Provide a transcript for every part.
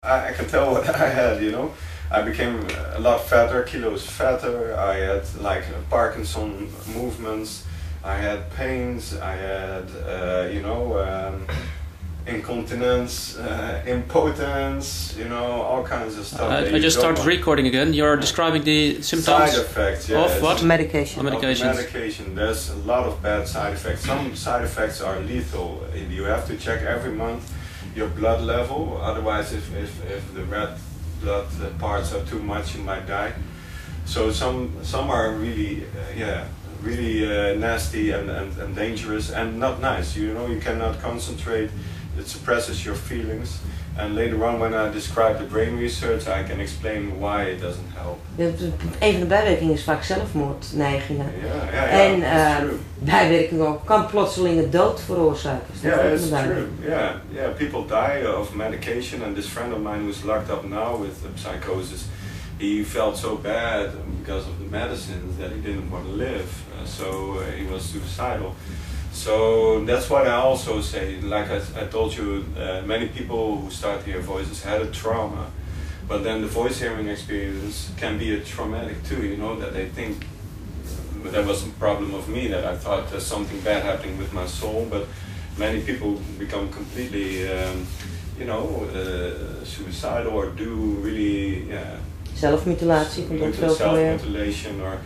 I can tell what I had, you know. I became a lot fatter, kilos fatter. I had like Parkinson movements. I had pains. I had, incontinence, impotence, you know, all kinds of stuff. I just started recording again. You're describing the symptoms side effects, yeah, of what? Medication. Medication. There's a lot of bad side effects. Some side effects are lethal. You have to check every month your blood level. Otherwise, if the red blood parts are too much, you might die. So some are really, really nasty and dangerous and not nice. You know, you cannot concentrate. It suppresses your feelings. And later on, when I describe the brain research, I can explain why it doesn't help. Een van de bijwerkingen is vaak zelfmoordneigingen. En bijwerking ook kan plotselinge dood veroorzaken. Yeah, it's true. Yeah, people die of medication. And this friend of mine who's locked up now with psychosis, he felt so bad because of the medicines that he didn't want to live. So he was suicidal. So that's what I also say. Like I told you, many people who start to hear voices had a trauma, but then the voice hearing experience can be a traumatic too. You know, that they think there was a problem of me, that I thought there's something bad happening with my soul. But many people become completely, suicidal or do really, zelfmutilatie komt ook veel voor. Self-mutilation or.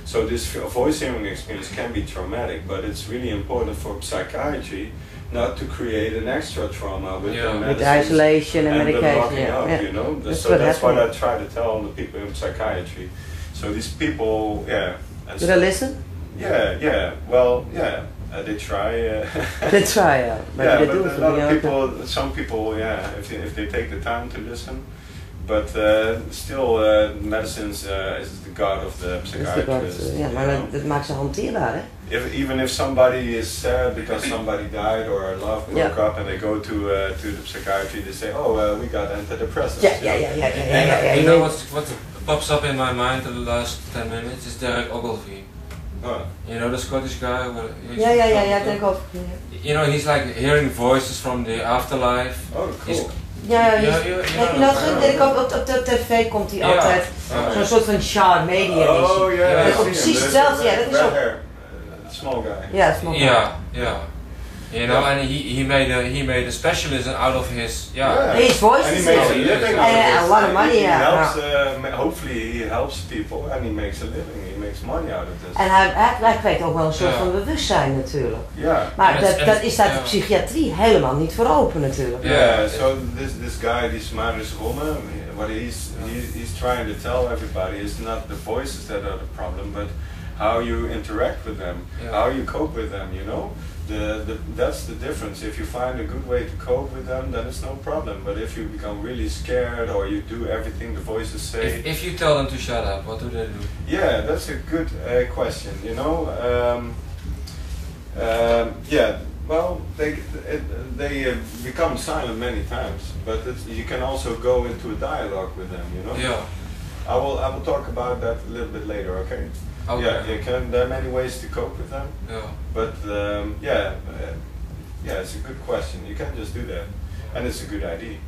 So this voice hearing experience can be traumatic, but it's really important for psychiatry not to create an extra trauma with the medicines with isolation and medication. Locking up, you know. So that's what I try to tell the people in psychiatry. So these people, Do they listen? Yeah. Well, they try. They try, but yeah, they but do a lot of people, some people, if they take the time to listen. But still, medicines is the god of the psychiatrist. Maar dat maakt ze hanteerbaar, hè? Even if somebody is sad because somebody died or a love broke up, and they go to the psychiatry, they say, "Oh, we got antidepressants." Yeah. You know what pops up in my mind in the last 10 minutes is Derek Ogilvie. Oh. You know the Scottish guy? Derek Ogilvie. You know, he's like hearing voices from the afterlife. Oh, cool. Heb je dat gezien? Op de tv komt hij altijd zo'n soort van charm medium. Oh yeah. Dat is precies hetzelfde. Ja, dat is ook. Small guy. Yeah, small guy. Yeah. You know, and he made a specialism out of his his voice. And he makes a living. A lot of money. He helps. Hopefully, he helps people, and he makes a living. He makes money out of this. En hij kweekt ook wel een soort van bewustzijn natuurlijk. Maar dat is daar de psychiatrie helemaal niet voor open natuurlijk. Yeah. So this guy, this Marius Romme, what he's trying to tell everybody is not the voices that are the problem, but how you interact with them, how you cope with them. You know. That's the difference. If you find a good way to cope with them, then it's no problem. But if you become really scared or you do everything the voices say... If you tell them to shut up, what do they do? Yeah, that's a good question, you know. Well, they become silent many times, but you can also go into a dialogue with them, you know. Yeah. I will talk about that a little bit later, okay? Okay. Yeah, there are many ways to cope with them. Yeah. But it's a good question. You can't just do that, and it's a good idea.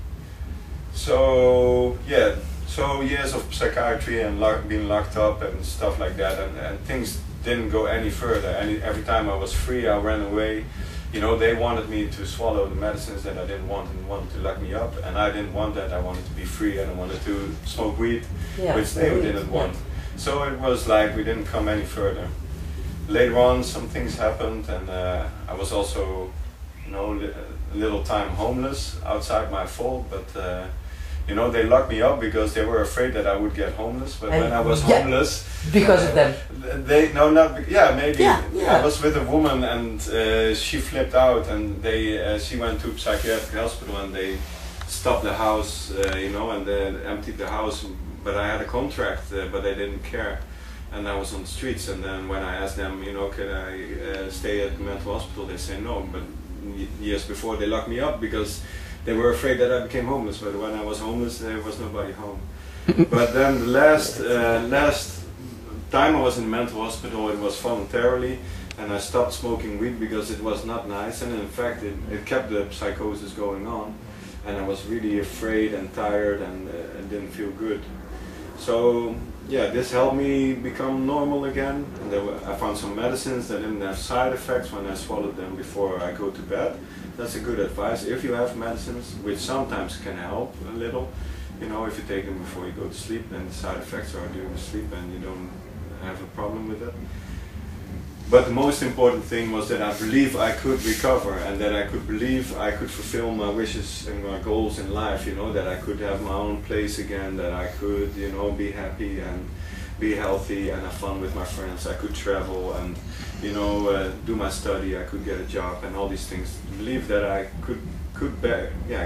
So years of psychiatry and being locked up and stuff like that, and things didn't go any further. And every time I was free, I ran away. You know, they wanted me to swallow the medicines that I didn't want and wanted to lock me up, and I didn't want that. I wanted to be free and I wanted to smoke weed, which they didn't want. So it was like we didn't come any further. Later on, some things happened, and I was also, a little time homeless outside my fault. But they locked me up because they were afraid that I would get homeless. But when I was homeless, because of them, maybe. Yeah. I was with a woman, and she flipped out, and she went to a psychiatric hospital, and they stopped the house, and they emptied the house. But I had a contract, but they didn't care, and I was on the streets. And then when I asked them, can I stay at the mental hospital, they say no. But years before, they locked me up because they were afraid that I became homeless. But when I was homeless, there was nobody home. But then the last time I was in the mental hospital, it was voluntarily, and I stopped smoking weed because it was not nice, and in fact, it kept the psychosis going on. and I was really afraid and tired and didn't feel good. So yeah, this helped me become normal again. And I found some medicines that didn't have side effects when I swallowed them before I go to bed. That's a good advice. If you have medicines, which sometimes can help a little, you know, if you take them before you go to sleep, then the side effects are during the sleep and you don't have a problem with it. But the most important thing was that I believe I could recover, and that I could believe I could fulfill my wishes and my goals in life, you know, that I could have my own place again, that I could, you know, be happy and be healthy and have fun with my friends. I could travel and, you know, do my study, I could get a job and all these things. Believe that I could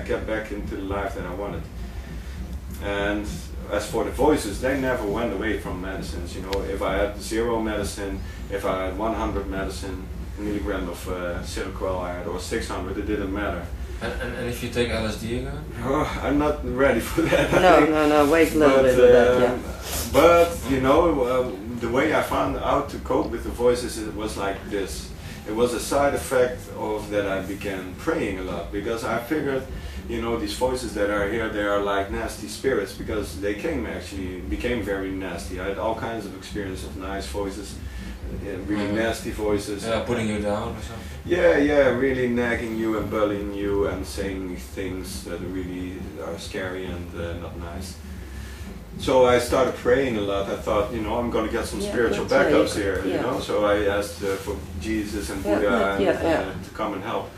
get back into the life that I wanted. And as for the voices, they never went away from medicines. You know, if I had 0 medicine, if I had 100 milligrams of Seroquel or 600, it didn't matter. And if you take LSD again? Oh, I'm not ready for that. No, wait a little bit with that, yeah. But, you know, the way I found out to cope with the voices, it was like this. It was a side effect of that I began praying a lot, because I figured, you know, these voices that are here, they are like nasty spirits, because they became very nasty. I had all kinds of experience of nice voices, really nasty voices. Yeah, putting you down or something. Yeah, really nagging you and bullying you and saying things that really are scary and not nice. So I started praying a lot. I thought, you know, I'm going to get some spiritual backups here, you know. So I asked for Jesus and Buddha to come and help.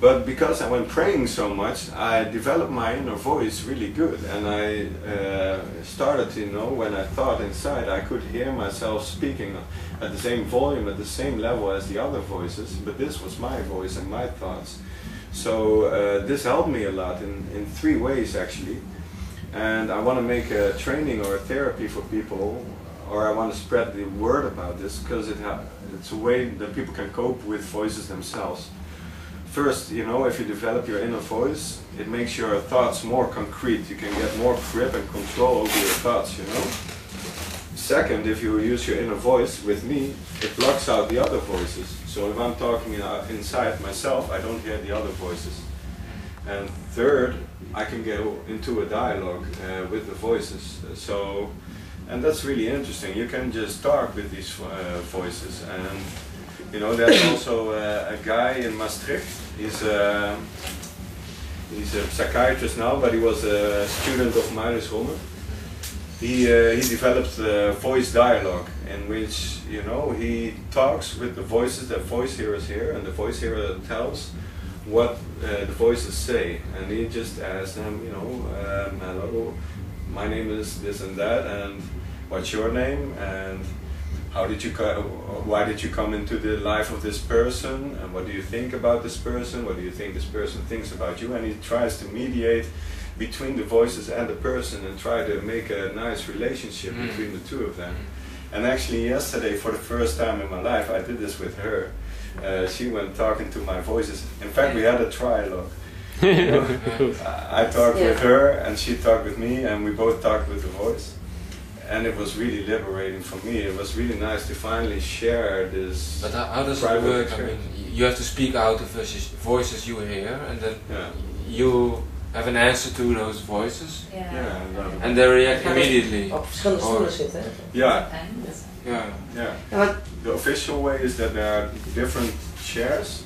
But because I went praying so much, I developed my inner voice really good. And I started to, you know, when I thought inside, I could hear myself speaking at the same volume, at the same level as the other voices. But this was my voice and my thoughts. So this helped me a lot in 3 ways, actually. And I want to make a training or a therapy for people, or I want to spread the word about this, because it's a way that people can cope with voices themselves. First, you know, if you develop your inner voice, it makes your thoughts more concrete. You can get more grip and control over your thoughts, you know. Second, if you use your inner voice with me, it blocks out the other voices. So if I'm talking inside myself, I don't hear the other voices. And third, I can go into a dialogue with the voices. And that's really interesting. You can just talk with these voices. And you know, there's also a guy in Maastricht. He's a psychiatrist now, but he was a student of Maurice Romme. He developed voice dialogue, in which, you know, he talks with the voices that voice hearers hear, and the voice hearer tells what the voices say, and he just asks them, you know, hello, my name is this and that, and what's your name, and how did you why did you come into the life of this person, and what do you think about this person, what do you think this person thinks about you, and he tries to mediate between the voices and the person and try to make a nice relationship between the two of them. And actually yesterday, for the first time in my life, I did this with her. She went talking to my voices. In fact, we had a trialogue. You know? I talked with her and she talked with me, and we both talked with the voice. And it was really liberating for me. It was really nice to finally share this. But how does it work? I mean, you have to speak out the voices you hear, and then you have an answer to those voices. And they react immediately. Op verschillende stoelen zitten. The official way is that there are different chairs,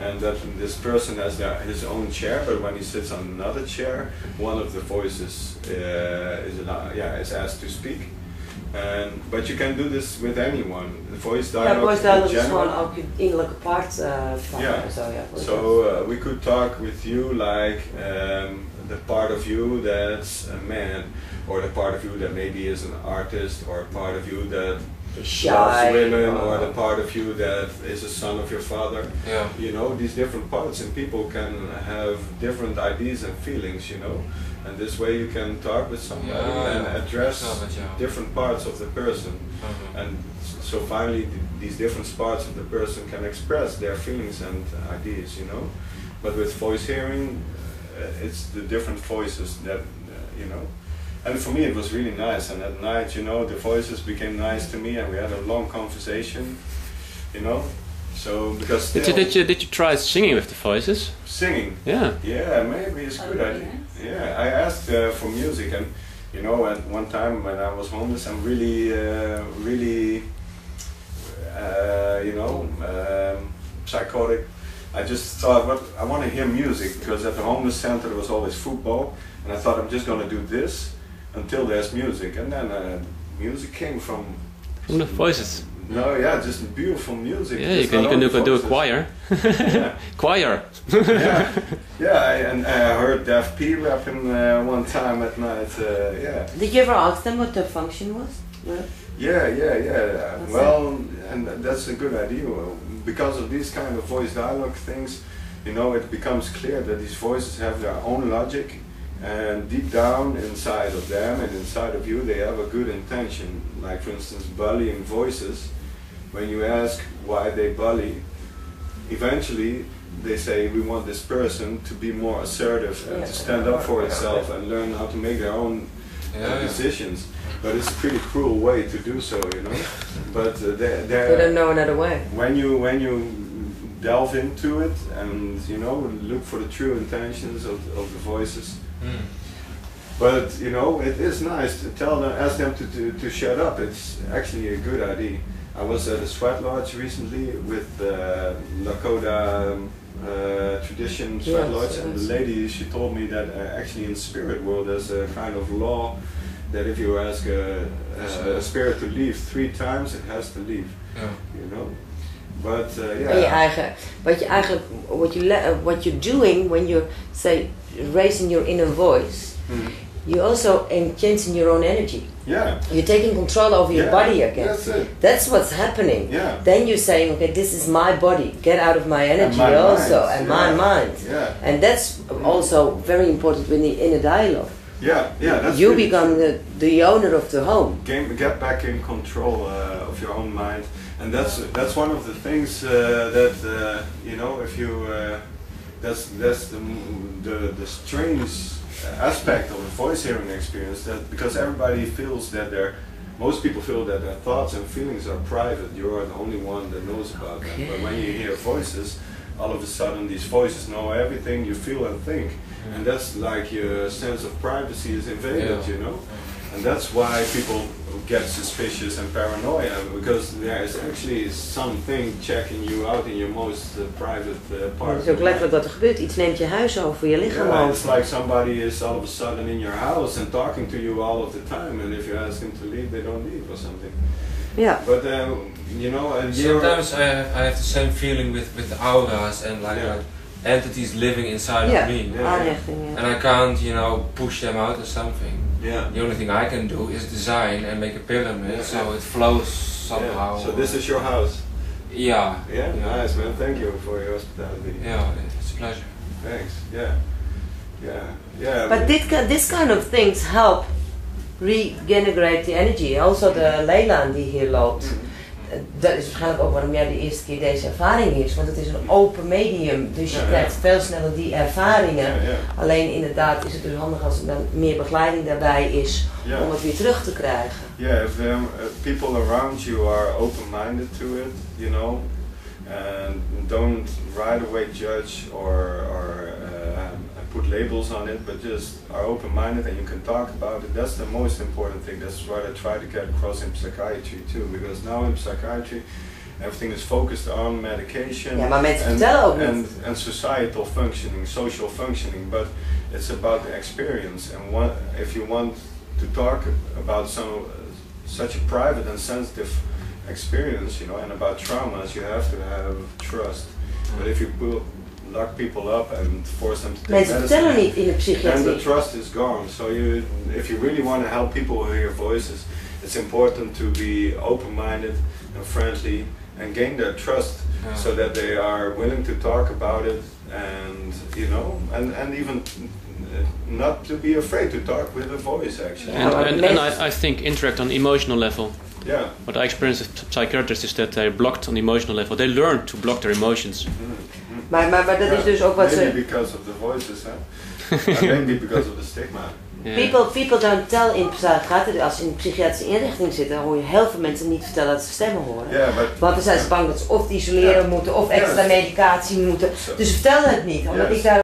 and that this person has his own chair, but when he sits on another chair, one of the voices is asked to speak. But you can do this with anyone. The voice dialogue is gewoon ook je innerlijke part van en zo. So we could talk with you like the part of you that's a man, or the part of you that maybe is an artist, or a part of you that loves women, or the part of you that is a son of your father. You know, these different parts, and people can have different ideas and feelings, you know. And this way you can talk with somebody and address different parts of the person. And so finally these different parts of the person can express their feelings and ideas, you know. But with voice hearing, it's the different voices that, you know. And for me it was really nice, and at night, you know, the voices became nice to me, and we had a long conversation, you know. So because did you try singing with the voices? Singing? Yeah. Yeah, maybe it's a good idea. Yeah, I asked for music, and you know, at one time when I was homeless, I'm really, psychotic. I just thought, I want to hear music, because at the homeless center there was always football, and I thought I'm just going to do this until there's music, and then music came from the voices. No, yeah, just beautiful music. Yeah, you can do a choir. Yeah. Choir. And I heard Def P rapping one time at night. Yeah. Did you ever ask them what their function was? Yeah. Well, and that's a good idea. Because of these kind of voice dialogue things, you know, it becomes clear that these voices have their own logic, and deep down inside of them and inside of you, they have a good intention. Like, for instance, bullying voices. When you ask why they bully, eventually they say, we want this person to be more assertive and to stand up for itself and learn how to make their own decisions. But it's a pretty cruel way to do so, you know. But they don't know another way. When you delve into it and, you know, look for the true intentions of the voices. But, you know, it is nice to ask them to shut up. It's actually a good idea. I was at a sweat lodge recently with Lakota tradition sweat lodge, and the lady, she told me that actually in spirit world there's a kind of law that if you ask a spirit to leave 3 times, it has to leave. You know. But what you're doing when you say raising your inner voice, you also changing your own energy. Yeah. You're taking control over your body again. That's it. That's what's happening. Yeah. Then you're saying, okay, this is my body. Get out of my energy my mind. Yeah. And that's also very important in the inner dialogue. Yeah. That's you become the owner of the home. Get back in control of your own mind, and that's one of the things that you know. If you that's the strange aspect of the voice hearing experience, that because everybody feels that most people feel that their thoughts and feelings are private. You are the only one that knows about them. But when you hear voices, all of a sudden these voices know everything you feel and think, and that's like your sense of privacy is invaded, you know. And that's why people get suspicious and paranoia, because there is actually something checking you out in your most private part. Het is ook letterlijk wat er gebeurt. Iets neemt je huis over, je lichaam over. It's like somebody is all of a sudden in your house and talking to you all of the time, and if you ask them to leave, they don't leave or something. Yeah. But you know, and sometimes I have the same feeling with the auras and like entities living inside of me. And I can't, you know, push them out or something. Yeah. The only thing I can do is design and make a pyramid so it flows somehow. So this is your house? Yeah. Yeah? Nice, man. Thank you for your hospitality. Yeah, it's a pleasure. Thanks. Yeah. But this kind of things help regenerate the energy. Also de Leila die hier loopt. Dat is waarschijnlijk ook waarom jij de eerste keer deze ervaring heeft, want het is een open medium, dus je krijgt veel sneller die ervaringen. Alleen inderdaad is het dus handig als er dan meer begeleiding daarbij is om het weer terug te krijgen. Yeah, if people around you are open-minded to it, you know, and don't right away judge or put labels on it, but just are open-minded and you can talk about it. That's the most important thing. That's what I try to get across in psychiatry too, because now in psychiatry everything is focused on medication and societal functioning, social functioning, but it's about the experience. And if you want to talk about such a private and sensitive experience, you know, and about traumas, you have to have trust. But if you lock people up and force them to take medicine, and the trust is gone. So if you really want to help people who hear voices, it's important to be open-minded and friendly and gain their trust, so that they are willing to talk about it, and you know, and even not to be afraid to talk with a voice actually. And I think interact on emotional level. Yeah. What I experience with psychiatrists is that they're blocked on the emotional level. They learn to block their emotions. Maar dat is dus ook wat maybe because of the voices, hè? Maybe because of the stigma. People don't tell in psychiatrie, als ze in een psychiatrische inrichting zitten, dan hoor je heel veel mensen niet vertellen dat ze stemmen horen. Want dan zijn ze bang dat ze of isoleren moeten of extra medicatie moeten. Dus ze vertellen het niet, omdat ik daar